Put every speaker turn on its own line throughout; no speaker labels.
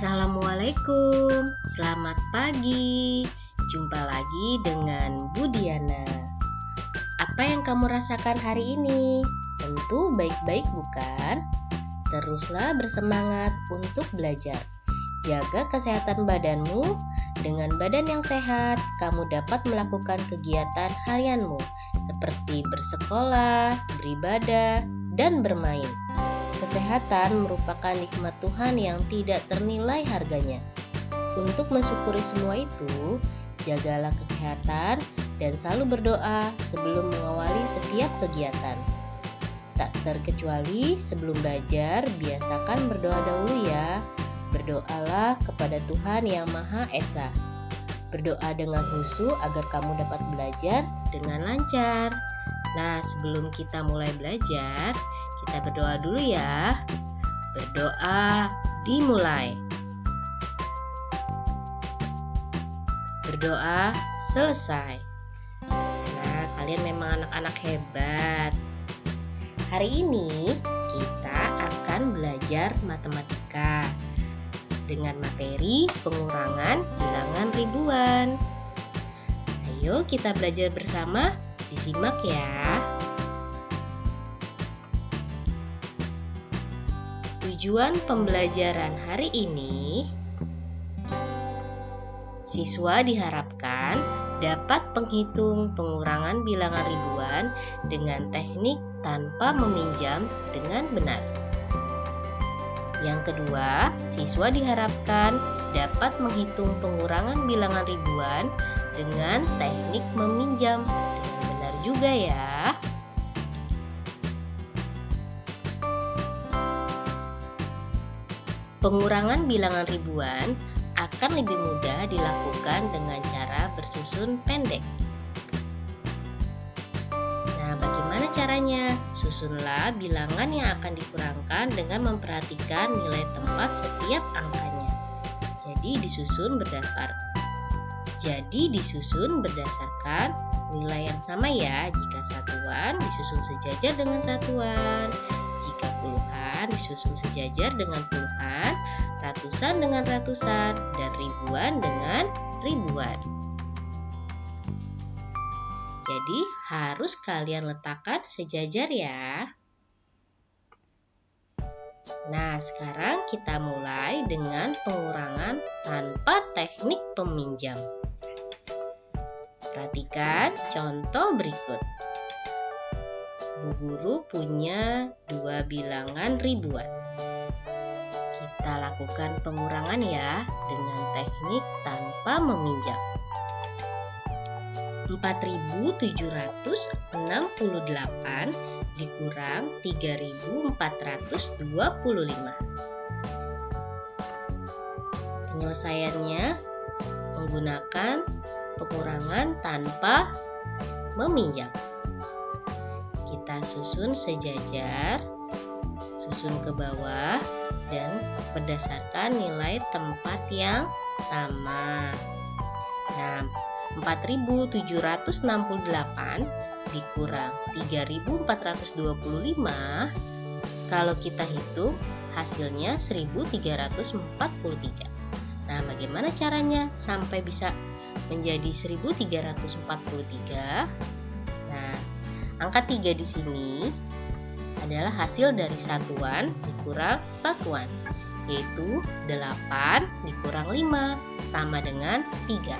Assalamualaikum, selamat pagi. Jumpa lagi dengan Bu Diana. Apa yang kamu rasakan hari ini? Tentu baik-baik, bukan? Teruslah bersemangat untuk belajar. Jaga kesehatan badanmu. Dengan badan yang sehat, kamu dapat melakukan kegiatan harianmu seperti bersekolah, beribadah, dan bermain. Kesehatan merupakan nikmat Tuhan yang tidak ternilai harganya. Untuk mensyukuri semua itu, jagalah kesehatan dan selalu berdoa sebelum mengawali setiap kegiatan. Tak terkecuali sebelum belajar, biasakan berdoa dahulu ya. Berdoalah kepada Tuhan yang Maha Esa. Berdoa dengan khusyuk agar kamu dapat belajar dengan lancar. Nah, sebelum kita mulai belajar, kita berdoa dulu ya. Berdoa dimulai. Berdoa selesai. Nah, kalian memang anak-anak hebat. Hari ini kita akan belajar matematika dengan materi pengurangan bilangan ribuan. Ayo kita belajar bersama. Disimak ya. Tujuan pembelajaran hari ini, siswa diharapkan dapat menghitung pengurangan bilangan ribuan dengan teknik tanpa meminjam dengan benar. Yang kedua, siswa diharapkan dapat menghitung pengurangan bilangan ribuan dengan teknik meminjam dengan benar juga ya. Pengurangan bilangan ribuan akan lebih mudah dilakukan dengan cara bersusun pendek. Nah, bagaimana caranya? Susunlah bilangan yang akan dikurangkan dengan memperhatikan nilai tempat setiap angkanya. Jadi disusun berdasarkan nilai yang sama ya. Jika satuan disusun sejajar dengan satuan, jika puluhan disusun sejajar dengan puluhan, ratusan dengan ratusan, dan ribuan dengan ribuan. Jadi harus kalian letakkan sejajar ya. Nah, sekarang kita mulai dengan pengurangan tanpa teknik peminjam. Perhatikan contoh berikut. Bu Guru punya 2 bilangan ribuan. Kita lakukan pengurangan ya dengan teknik tanpa meminjam. 4.768 dikurang 3.425. Penyelesaiannya menggunakan pengurangan tanpa meminjam. Kita susun sejajar, susun ke bawah, dan berdasarkan nilai tempat yang sama. Nah, 4.768 dikurang 3.425, kalau kita hitung hasilnya 1.343. Nah, bagaimana caranya sampai bisa menjadi 1.343? Nah, angka 3 di sini adalah hasil dari satuan dikurang satuan, yaitu 8 dikurang 5 sama dengan 3.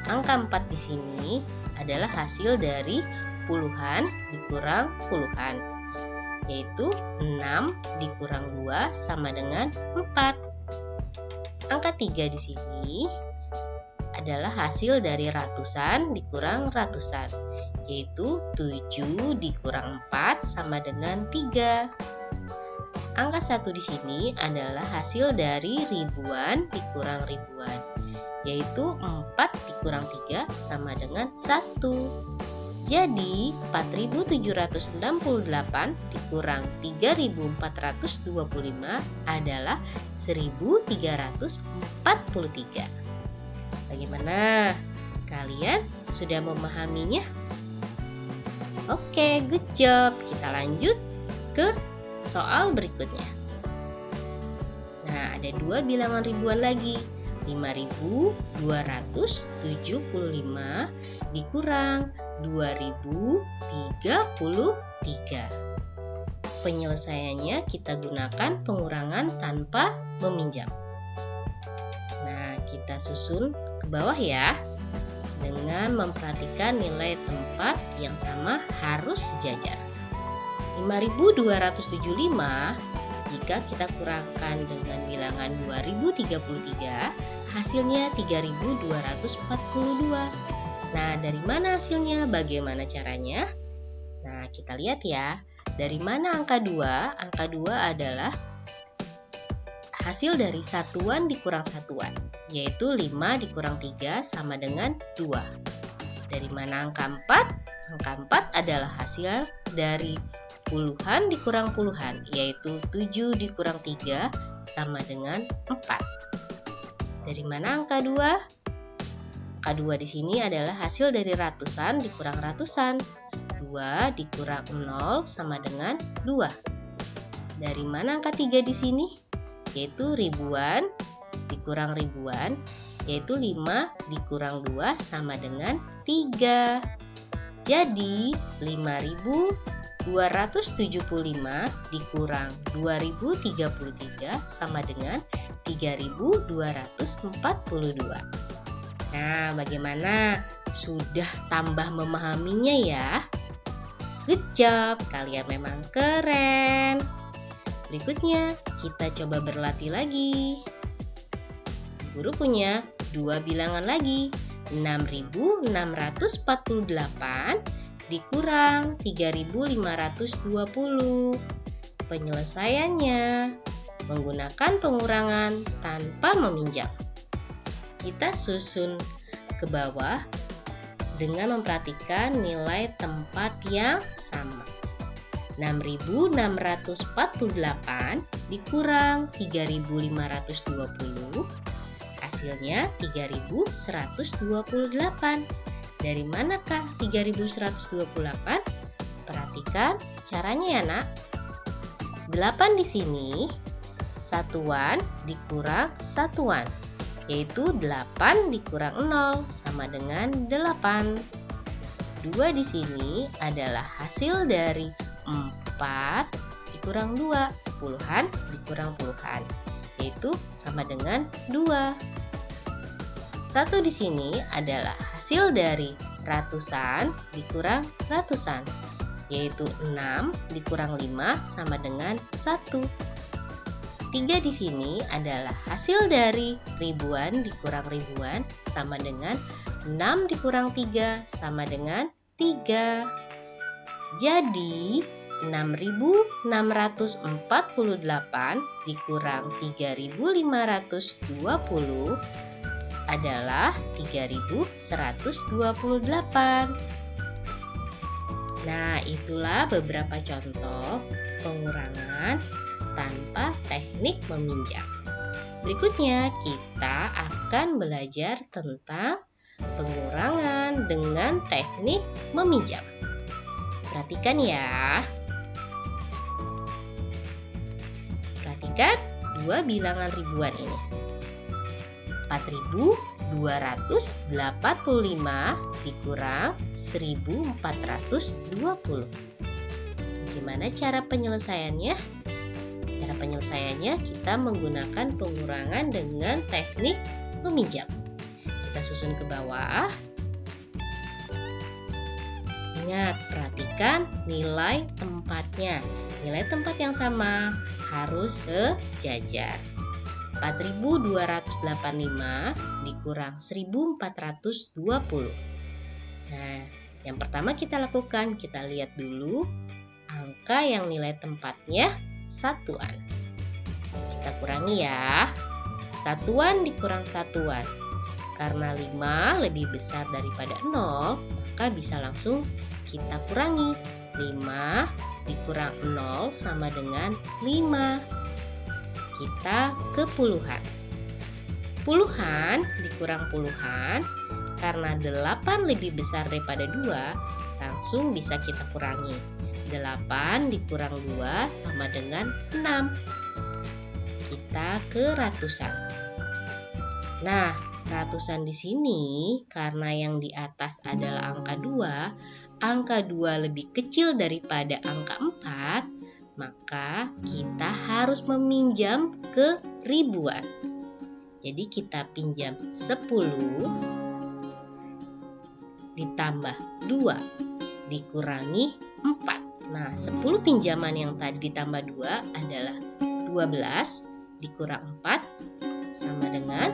Angka 4 di sini adalah hasil dari puluhan dikurang puluhan, yaitu 6 dikurang 2 sama dengan 4. Angka 3 di sini adalah hasil dari ratusan dikurang ratusan, yaitu 7 dikurang 4 sama dengan 3. Angka 1 di sini adalah hasil dari ribuan dikurang ribuan, yaitu 4 dikurang 3 sama dengan 1. Jadi 4.768 dikurang 3.425 adalah 1.343. Bagaimana? Kalian sudah memahaminya? Oke, good job. Kita lanjut ke soal berikutnya. Nah, ada dua bilangan ribuan lagi. 5.275 dikurang 2.033. Penyelesaiannya kita gunakan pengurangan tanpa meminjam. Nah, kita susun ke bawah ya. Dengan memperhatikan nilai tempat yang sama harus sejajar. 5.275 jika kita kurangkan dengan bilangan 2033, hasilnya 3.242. Nah, dari mana hasilnya? Bagaimana caranya? Nah, kita lihat ya. Dari mana angka 2? Angka 2 adalah hasil dari satuan dikurang satuan, yaitu 5 dikurang 3 sama dengan 2. Dari mana angka 4? Angka 4 adalah hasil dari puluhan dikurang puluhan, yaitu 7 dikurang 3 sama dengan 4. Dari mana angka 2? Angka 2 di sini adalah hasil dari ratusan dikurang ratusan. 2 dikurang 0 sama dengan 2. Dari mana angka 3 di sini? Yaitu ribuan dikurang ribuan, yaitu 5 dikurang 2 sama dengan 3. Jadi 5.275 dikurang 2033 sama dengan 3.242. Nah, bagaimana? Sudah tambah memahaminya ya? Good job, kalian memang keren. Berikutnya, kita coba berlatih lagi. Guru punya dua bilangan lagi. 6.648 dikurang 3.520. Penyelesaiannya menggunakan pengurangan tanpa meminjam. Kita susun ke bawah dengan memperhatikan nilai tempat yang sama. 6.648 dikurang 3.520, hasilnya 3.128. Dari manakah 3.128? Perhatikan caranya ya nak. 8 di sini, satuan dikurang satuan, yaitu 8 dikurang 0 sama dengan 8. 2 di sini adalah hasil dari 4 dikurang 2, puluhan dikurang puluhan, yaitu sama dengan 2. 1 di sini adalah hasil dari ratusan dikurang ratusan, yaitu 6 dikurang 5 sama dengan 1. 3 di sini adalah hasil dari ribuan dikurang ribuan sama dengan 6 dikurang 3 sama dengan 3. Jadi 6.648 dikurang 3.520 adalah 3.128. Nah, itulah beberapa contoh pengurangan tanpa teknik meminjam. Berikutnya kita akan belajar tentang pengurangan dengan teknik meminjam. Perhatikan ya. Perhatikan dua bilangan ribuan ini. 4.285 dikurang 1.420. Gimana cara penyelesaiannya? Cara penyelesaiannya kita menggunakan pengurangan dengan teknik meminjam. Kita susun ke bawah. Ingat, perhatikan nilai tempatnya. Nilai tempat yang sama harus sejajar. 4.285 dikurang 1.420. Nah, yang pertama kita lakukan, kita lihat dulu angka yang nilai tempatnya satuan. Kita kurangi ya. Satuan dikurang satuan. Karena 5 lebih besar daripada 0, maka bisa langsung kita kurangi. 5 dikurang 0 sama dengan 5. Kita ke puluhan. Puluhan dikurang puluhan, karena 8 lebih besar daripada 2, langsung bisa kita kurangi. 8 dikurang 2 sama dengan 6. kita ke ratusan. Nah, ratusan di sini karena yang di atas adalah angka 2 lebih kecil daripada angka 4, maka kita harus meminjam ke ribuan. Jadi kita pinjam 10 ditambah 2 dikurangi 4. Nah, 10 pinjaman yang tadi ditambah 2 adalah 12 dikurang 4 sama dengan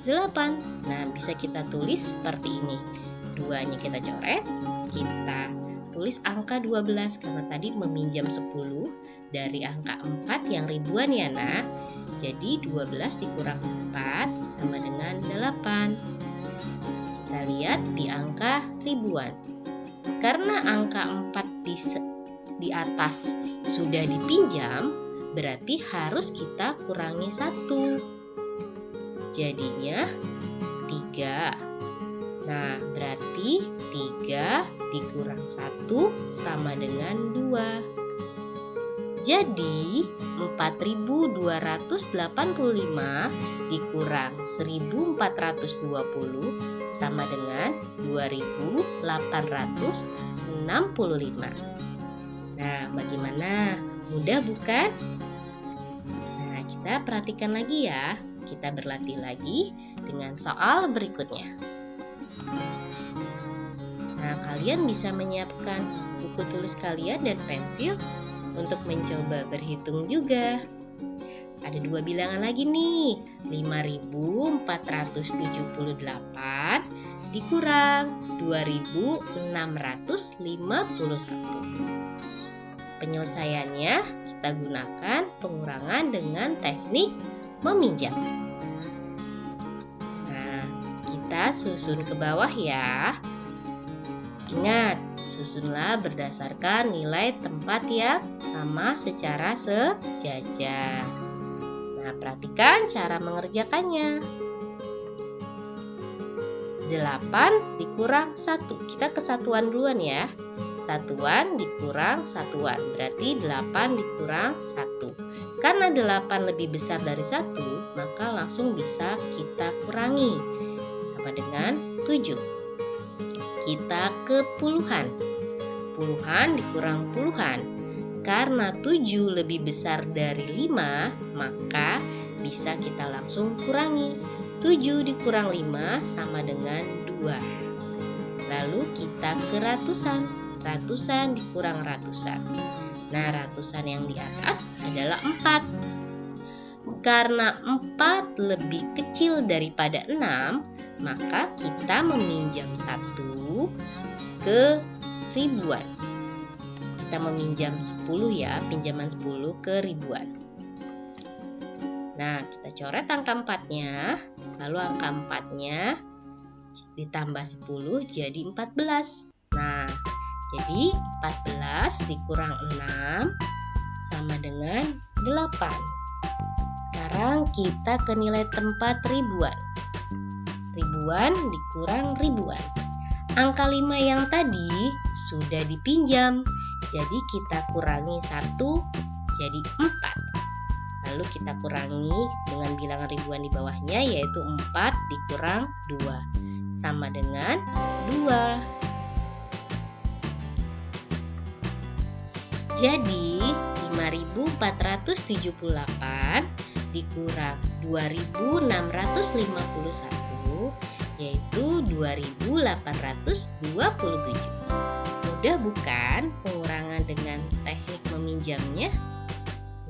8. Nah, bisa kita tulis seperti ini. 2-nya kita coret, kita tulis angka 12 karena tadi meminjam 10 dari angka 4 yang ribuan ya nak. Jadi 12 dikurang 4 sama dengan 8. Kita lihat di angka ribuan. Karena angka 4 di atas sudah dipinjam, berarti harus kita kurangi 1. Jadinya 3. Nah, berarti 3 dikurang 1 sama dengan 2. Jadi 4.285 dikurang 1.420 sama dengan 2.865. Nah, bagaimana? Mudah bukan? Nah, kita perhatikan lagi ya. Kita berlatih lagi dengan soal berikutnya. Nah, kalian bisa menyiapkan buku tulis kalian dan pensil untuk mencoba berhitung juga. Ada 2 bilangan lagi nih, 5.478 dikurang 2.651. Penyelesaiannya kita gunakan pengurangan dengan teknik meminjam. Nah, kita susun ke bawah ya. Ingat, susunlah berdasarkan nilai tempat yang sama secara sejajar. Nah, perhatikan cara mengerjakannya. 8 dikurang 1. Kita kesatuan duluan ya. Satuan dikurang satuan. Berarti 8 dikurang 1. Karena 8 lebih besar dari 1, maka langsung bisa kita kurangi. Sama dengan 7. Kita ke puluhan. Puluhan dikurang puluhan. Karena 7 lebih besar dari 5, maka bisa kita langsung kurangi. 7 dikurang 5 sama dengan 2. Lalu kita ke ratusan. Ratusan dikurang ratusan. Nah, ratusan yang di atas adalah 4. Karena 4 lebih kecil daripada 6, maka kita meminjam 1 ke ribuan. Kita meminjam 10 ya, pinjaman 10 ke ribuan. Nah, kita coret angka 4-nya, lalu angka 4-nya ditambah 10 jadi 14. Nah, jadi 14 dikurang 6 sama dengan 8. Sekarang kita ke nilai tempat ribuan. Ribuan dikurang ribuan. Angka 5 yang tadi sudah dipinjam, jadi kita kurangi 1 jadi 4. Lalu kita kurangi dengan bilangan ribuan di bawahnya, yaitu 4 dikurang 2 sama dengan 2. Jadi 5.478 dikurang 2.651 yaitu 2.827. Mudah bukan pengurangan dengan teknik meminjamnya?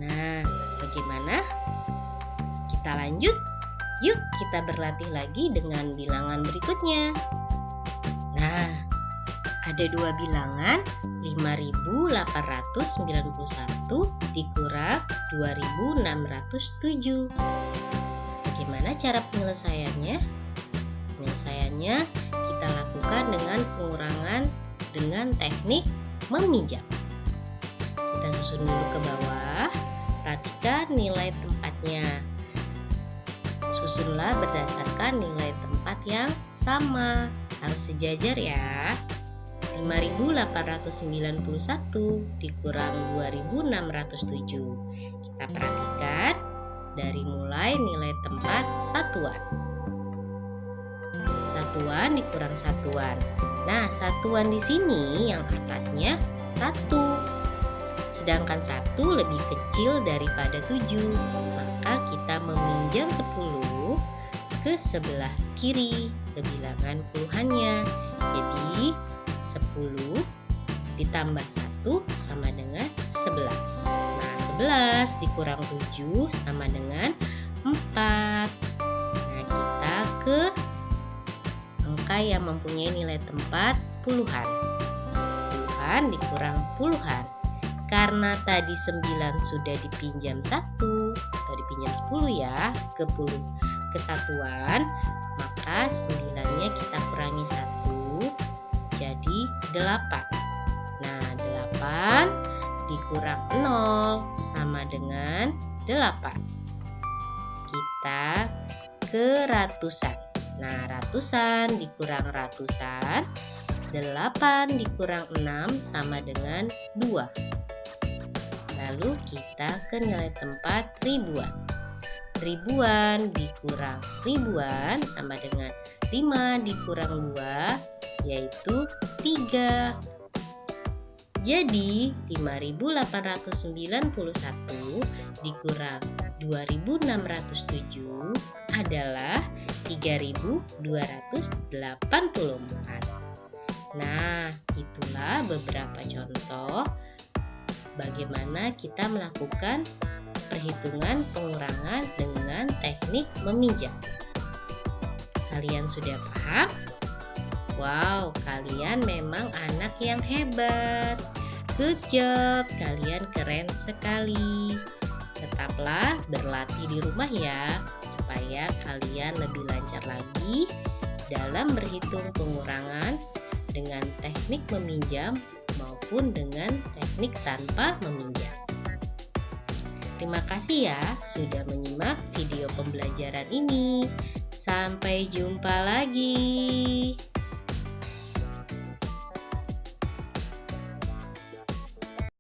Nah, bagaimana? Kita lanjut. Yuk kita berlatih lagi dengan bilangan berikutnya. Nah, ada 2 bilangan, 5.891 dikurang 2.607. Bagaimana cara penyelesaiannya? Penyelesaiannya kita lakukan dengan pengurangan dengan teknik meminjam. Kita susun dulu ke bawah, perhatikan nilai tempatnya. Susunlah berdasarkan nilai tempat yang sama, harus sejajar ya. 5.891 dikurang 2.607. Kita perhatikan dari mulai nilai tempat satuan. Satuan dikurang satuan. Nah, satuan di sini yang atasnya 1. Sedangkan 1 lebih kecil daripada 7. Maka kita meminjam 10 ke sebelah kiri ke bilangan puluhannya. Jadi 10 ditambah 1 sama dengan 11. Nah, 11 dikurang 7 sama dengan 4. Nah, kita ke angka yang mempunyai nilai tempat puluhan. Puluhan dikurang puluhan. Karena tadi 9 sudah dipinjam 1 atau dipinjam 10 ya ke satuan, maka 9-nya kita kurangi 1 jadi 8. Nah, 8 dikurang 0 sama dengan 8. Kita ke ratusan. Nah, ratusan dikurang ratusan, 8 dikurang 6 sama dengan 2. Lalu kita ke nilai tempat ribuan. Ribuan dikurang ribuan sama dengan 5 dikurang 2, yaitu 3. Jadi 5.891 dikurang 2.607 adalah 3.284. Nah, itulah beberapa contoh bagaimana kita melakukan perhitungan pengurangan dengan teknik meminjam. Kalian sudah paham? Wow, kalian memang anak yang hebat. Good job, kalian keren sekali. Tetaplah berlatih di rumah ya, supaya kalian lebih lancar lagi dalam berhitung pengurangan dengan teknik meminjam maupun dengan teknik tanpa meminjam. Terima kasih ya sudah menyimak video pembelajaran ini. Sampai jumpa lagi.